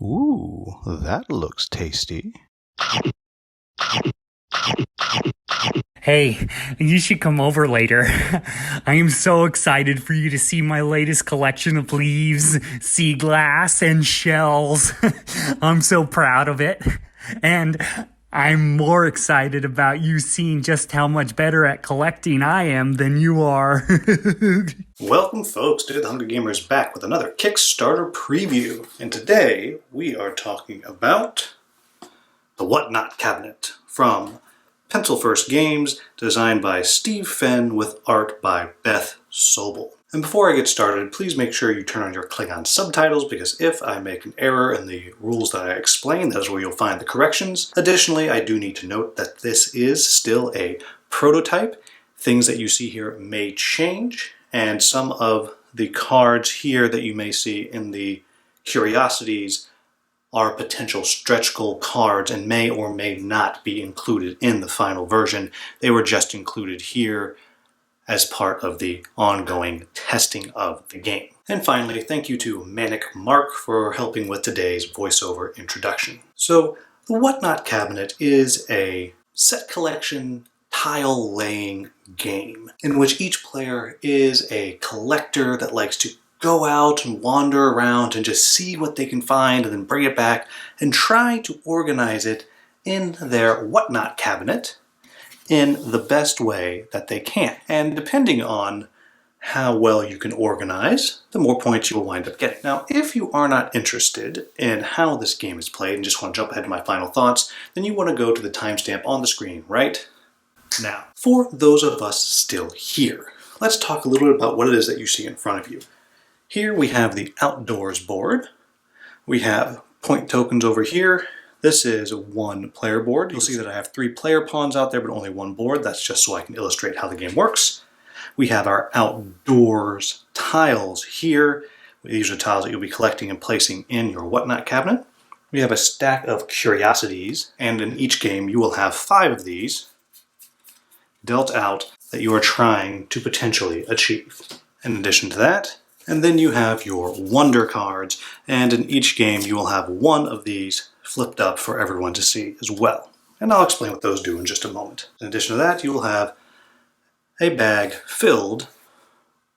Ooh, that looks tasty. Hey, you should come over later. I am so excited for you to see my latest collection of leaves, sea glass, and shells. I'm so proud of it. And I'm more excited about you seeing just how much better at collecting I am than you are. Welcome folks to The Hungry Gamers back with another Kickstarter preview. And today we are talking about the Whatnot Cabinet from Pencil First Games, designed by Steve Fenn with art by BETH. And before I get started, please make sure you turn on your Klingon subtitles, because if I make an error in the rules that I explain, that is where you'll find the corrections. Additionally, I do need to note that this is still a prototype. Things that you see here may change, and some of the cards here that you may see in the curiosities are potential stretch goal cards and may or may not be included in the final version. They were just included here as part of the ongoing testing of the game. And finally, thank you to Manic Mark for helping with today's voiceover introduction. So, the Whatnot Cabinet is a set collection tile laying game in which each player is a collector that likes to go out and wander around and just see what they can find and then bring it back and try to organize it in their Whatnot cabinet in the best way that they can. And depending on how well you can organize, the more points you will wind up getting. Now, if you are not interested in how this game is played and just want to jump ahead to my final thoughts, then you want to go to the timestamp on the screen right now. For those of us still here, let's talk a little bit about what it is that you see in front of you. Here we have the outdoors board. We have point tokens over here. This is one player board. You'll see that I have 3 player pawns out there, but only 1 board. That's just so I can illustrate how the game works. We have our outdoors tiles here. These are tiles that you'll be collecting and placing in your Whatnot cabinet. We have a stack of curiosities, and in each game you will have 5 of these dealt out that you are trying to potentially achieve. In addition to that, and then you have your wonder cards, and in each game you will have 1 of these flipped up for everyone to see as well. And I'll explain what those do in just a moment. In addition to that, you will have a bag filled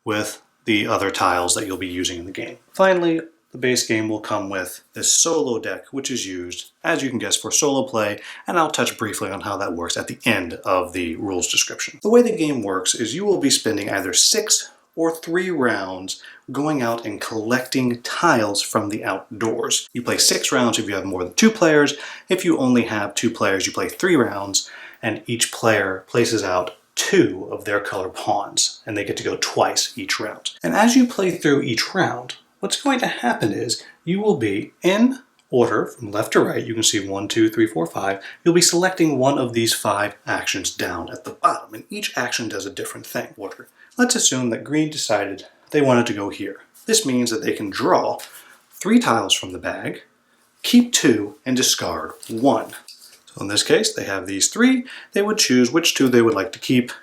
with the other tiles that you'll be using in the game. Finally, the base game will come with this solo deck, which is used, as you can guess, for solo play, and I'll touch briefly on how that works at the end of the rules description. The way the game works is you will be spending either 6 or 3 rounds going out and collecting tiles from the outdoors. You play 6 rounds if you have more than 2 players. If you only have 2 players, you play 3 rounds, and each player places out 2 of their color pawns, and they get to go twice each round. And as you play through each round, what's going to happen is you will be in order from left to right. You can see 1, 2, 3, 4, 5. You'll be selecting one of these 5 actions down at the bottom, and each action does a different thing. Let's assume that green decided they wanted to go here. This means that they can draw 3 tiles from the bag, keep 2, and discard 1. So in this case, they have these 3. They would choose which 2 they would like to keep.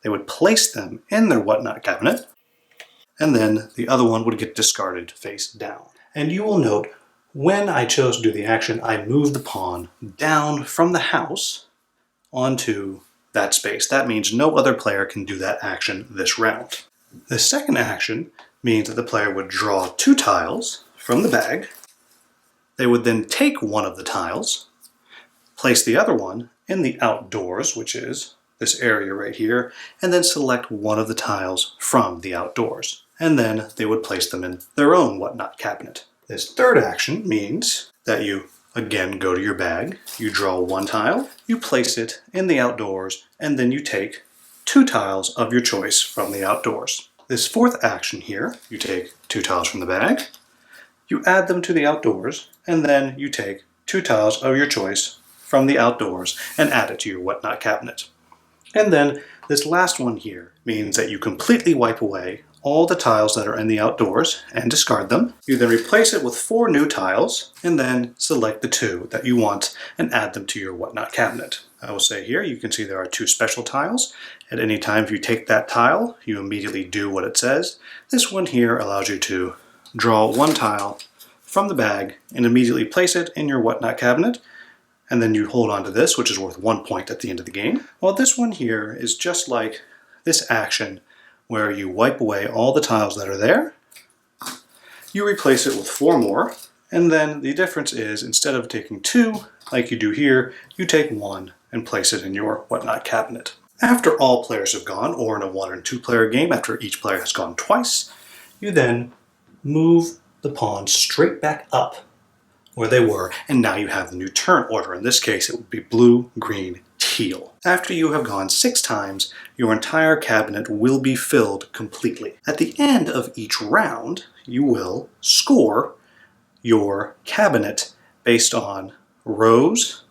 They would place them in their Whatnot cabinet, and then the other one would get discarded face down. And you will note, when I chose to do the action, I moved the pawn down from the house onto that space. That means no other player can do that action this round. The second action means that the player would draw 2 tiles from the bag. They would then take one of the tiles, place the other one in the outdoors, which is this area right here, and then select one of the tiles from the outdoors. And then they would place them in their own Whatnot cabinet. This third action means that you again go to your bag, you draw 1 tile, you place it in the outdoors, and then you take 2 tiles of your choice from the outdoors. This fourth action here, you take 2 tiles from the bag, you add them to the outdoors, and then you take 2 tiles of your choice from the outdoors and add it to your Whatnot cabinet. And then this last one here means that you completely wipe away all the tiles that are in the outdoors and discard them. You then replace it with 4 new tiles, and then select the 2 that you want and add them to your Whatnot cabinet. I will say here, you can see there are 2 special tiles. At any time if you take that tile, you immediately do what it says. This one here allows you to draw 1 tile from the bag and immediately place it in your whatnot cabinet. And then you hold on to this, which is worth 1 point at the end of the game. Well, this one here is just like this action where you wipe away all the tiles that are there. You replace it with 4 more. And then the difference is, instead of taking 2, like you do here, you take 1 and place it in your whatnot cabinet. After all players have gone, or in a 1 or 2 player game, after each player has gone twice, you then move the pawns straight back up where they were, and now you have the new turn order. In this case, it would be blue, green, teal. After you have gone 6 times, your entire cabinet will be filled completely. At the end of each round, you will score your cabinet based on rows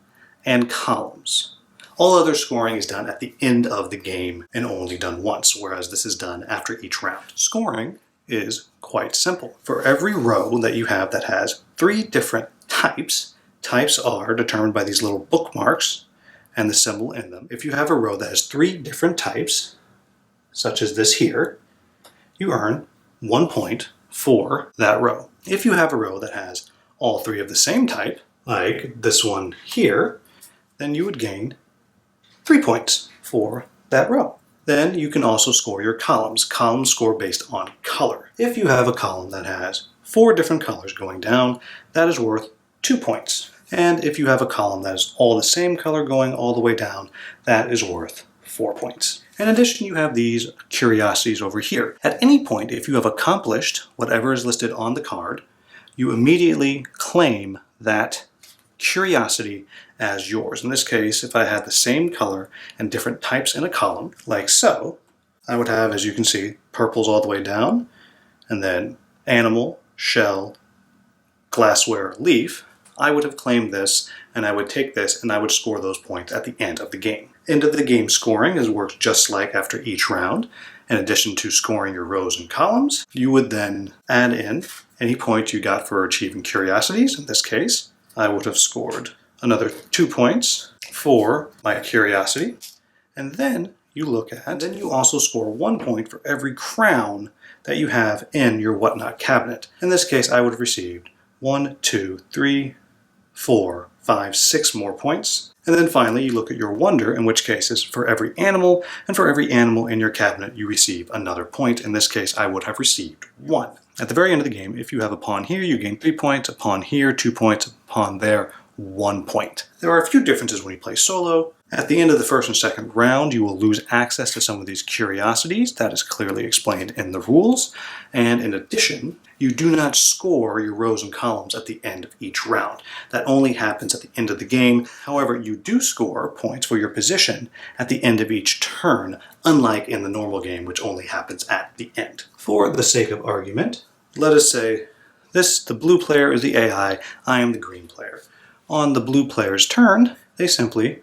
and columns. All other scoring is done at the end of the game and only done once, whereas this is done after each round. Scoring is quite simple. For every row that you have that has 3 different types are determined by these little bookmarks and the symbol in them. If you have a row that has 3 different types, such as this here, you earn 1 point for that row. If you have a row that has all 3 of the same type, like this one here, then you would gain 3 points for that row. Then you can also score your columns. Columns score based on color. If you have a column that has 4 different colors going down, that is worth 2 points. And if you have a column that is all the same color going all the way down, that is worth 4 points. In addition, you have these curiosities over here. At any point, if you have accomplished whatever is listed on the card, you immediately claim that curiosity as yours. In this case, if I had the same color and different types in a column, like so, I would have, as you can see, purples all the way down, and then animal, shell, glassware, leaf. I would have claimed this, and I would take this, and I would score those points at the end of the game. End of the game scoring is worked just like after each round. In addition to scoring your rows and columns, you would then add in any point you got for achieving curiosities. In this case, I would have scored another 2 points for my curiosity. And then you look at, then you also score 1 point for every crown that you have in your whatnot cabinet. In this case, I would have received 1, 2, 3, 4, 5, 6 more points. And then finally, you look at your wonder, in which case is for every animal, and for every animal in your cabinet, you receive another point. In this case, I would have received 1. At the very end of the game, if you have a pawn here, you gain 3 points, a pawn here, 2 points, a pawn there, 1 point. There are a few differences when you play solo. At the end of the first and second round, you will lose access to some of these curiosities. That is clearly explained in the rules. And in addition, you do not score your rows and columns at the end of each round. That only happens at the end of the game. However, you do score points for your position at the end of each turn, unlike in the normal game, which only happens at the end. For the sake of argument, let us say the blue player is the AI, I am the green player. On the blue player's turn, they simply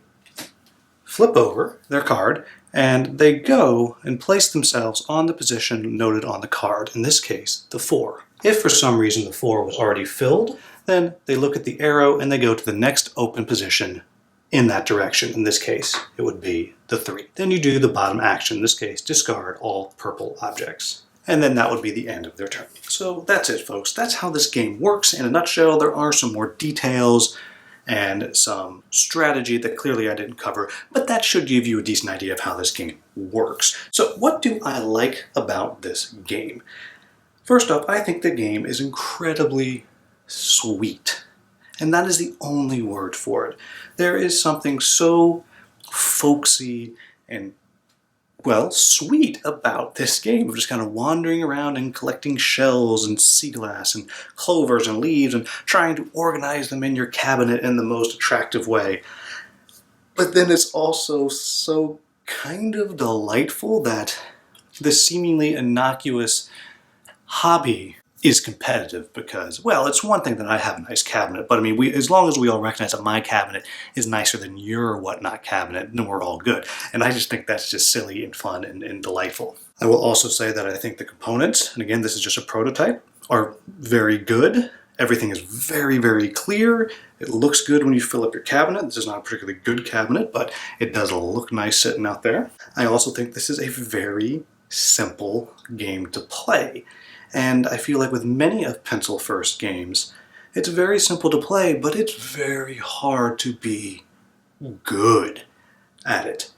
flip over their card, and they go and place themselves on the position noted on the card, in this case, the 4. If for some reason the 4 was already filled, then they look at the arrow and they go to the next open position in that direction. In this case, it would be the 3. Then you do the bottom action, in this case, discard all purple objects. And then that would be the end of their turn. So that's it, folks. That's how this game works. In a nutshell, there are some more details and some strategy that clearly I didn't cover, but that should give you a decent idea of how this game works. So what do I like about this game? First off, I think the game is incredibly sweet. And that is the only word for it. There is something so folksy and, well, sweet about this game of just kind of wandering around and collecting shells and sea glass and clovers and leaves and trying to organize them in your cabinet in the most attractive way. But then it's also so kind of delightful that this seemingly innocuous hobby is competitive because, well, it's one thing that I have a nice cabinet, but I mean, as long as we all recognize that my cabinet is nicer than your whatnot cabinet, then we're all good. And I just think that's just silly and fun and delightful. I will also say that I think the components, and again, this is just a prototype, are very good. Everything is very, very clear. It looks good when you fill up your cabinet. This is not a particularly good cabinet, but it does look nice sitting out there. I also think this is a very simple game to play. And I feel like with many of pencil first games, It's very simple to play, but it's very hard to be good at it.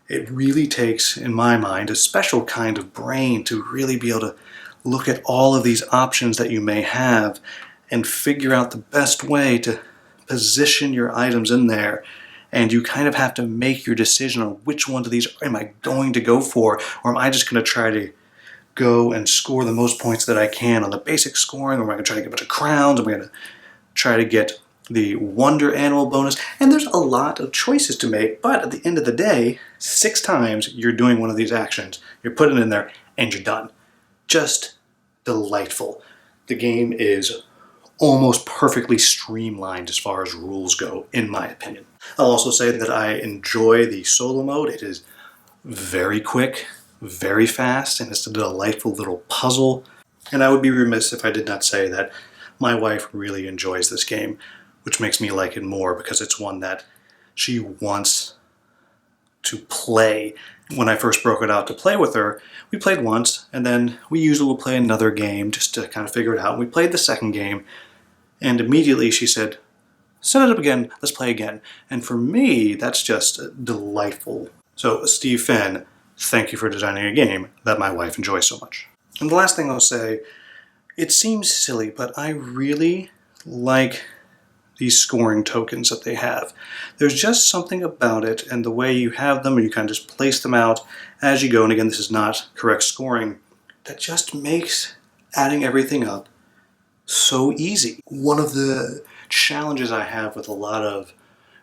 It really takes, in my mind, a special kind of brain to really be able to look at all of these options that you may have and figure out the best way to position your items in there. And you kind of have to make your decision on which one of these am I going to go for, or am I just going to try to go and score the most points that I can on the basic scoring, or am I going to try to get a bunch of crowns, am I going to try to get the wonder animal bonus? And there's a lot of choices to make, but at the end of the day, 6 times you're doing one of these actions, you're putting it in there, and you're done. Just delightful. The game is almost perfectly streamlined as far as rules go, in my opinion. I'll also say that I enjoy the solo mode. It is very quick, very fast, and it's a delightful little puzzle. And I would be remiss if I did not say that my wife really enjoys this game, which makes me like it more because it's one that she wants to play. When I first broke it out to play with her, we played once, and then we usually will play another game just to kind of figure it out. And we played the second game, and immediately she said, "Set it up again, let's play again." And for me, that's just delightful. So Steve Fenn, thank you for designing a game that my wife enjoys so much. And the last thing I'll say, it seems silly, but I really like these scoring tokens that they have. There's just something about it and the way you have them and you kind of just place them out as you go. And again, this is not correct scoring. That just makes adding everything up so easy. One of the challenges I have with a lot of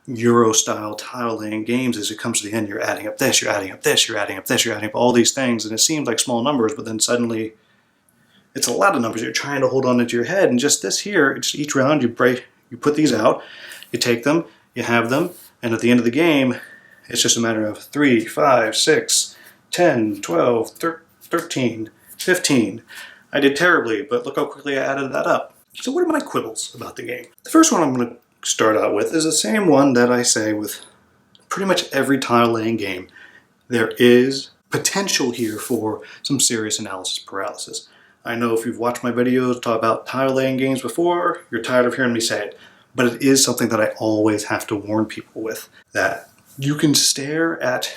Euro-style tile-laying games is it comes to the end, you're adding up this, you're adding up this, you're adding up this, you're adding up all these things, and it seems like small numbers, but then suddenly it's a lot of numbers you're trying to hold on into your head. And just this here, it's each round you put these out, you take them, you have them, and at the end of the game, it's just a matter of 3, 5, 6, 10, 12, 13, 15. I did terribly, but look how quickly I added that up. So what are my quibbles about the game? The first one I'm going to start out with is the same one that I say with pretty much every tile-laying game. There is potential here for some serious analysis paralysis. I know if you've watched my videos talk about tile-laying games before, you're tired of hearing me say it, but it is something that I always have to warn people with, that you can stare at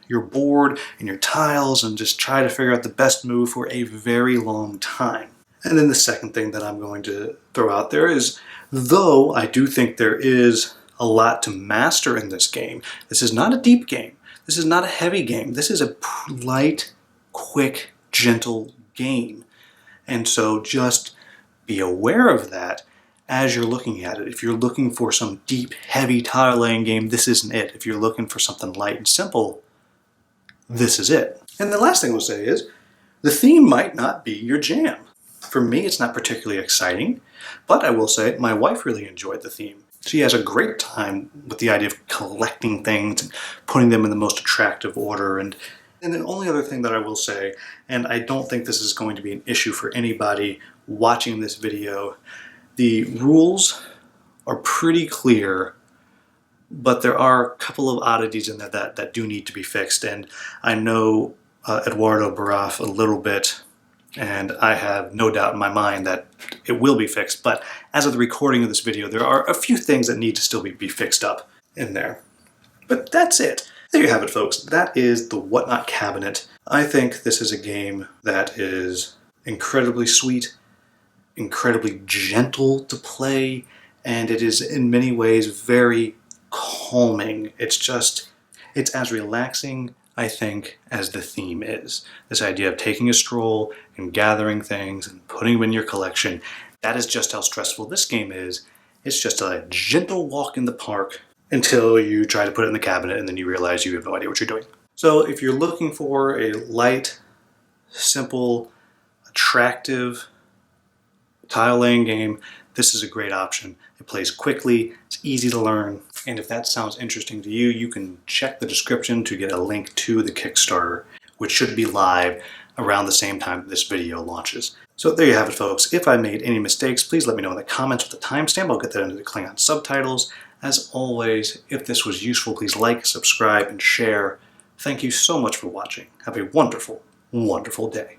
your board and your tiles and just try to figure out the best move for a very long time. And then the second thing that I'm going to throw out there is, though I do think there is a lot to master in this game, this is not a deep game. This is not a heavy game. This is a light, quick, gentle game. And so just be aware of that as you're looking at it. If you're looking for some deep, heavy tile-laying game, this isn't it. If you're looking for something light and simple, this is it. And the last thing I'll say is, the theme might not be your jam. For me, it's not particularly exciting, but I will say my wife really enjoyed the theme. She has a great time with the idea of collecting things and putting them in the most attractive order. And the only other thing that I will say, and I don't think this is going to be an issue for anybody watching this video, the rules are pretty clear, but there are a couple of oddities in there that do need to be fixed. And I know Eduardo Baraf a little bit, and I have no doubt in my mind that it will be fixed. But as of the recording of this video, there are a few things that need to still be fixed up in there. But that's it. There you have it, folks. That is the Whatnot Cabinet. I think this is a game that is incredibly sweet, incredibly gentle to play, and it is in many ways very calming. It's as relaxing, I think, as the theme is. This idea of taking a stroll and gathering things and putting them in your collection, that is just how stressful this game is. It's just a gentle walk in the park until you try to put it in the cabinet and then you realize you have no idea what you're doing. So if you're looking for a light, simple, attractive tile-laying game, this is a great option. It plays quickly, it's easy to learn, and if that sounds interesting to you, you can check the description to get a link to the Kickstarter, which should be live around the same time that this video launches. So there you have it, folks. If I made any mistakes, please let me know in the comments with the timestamp. I'll get that into the Klingon subtitles. As always, if this was useful, please like, subscribe, and share. Thank you so much for watching. Have a wonderful, wonderful day.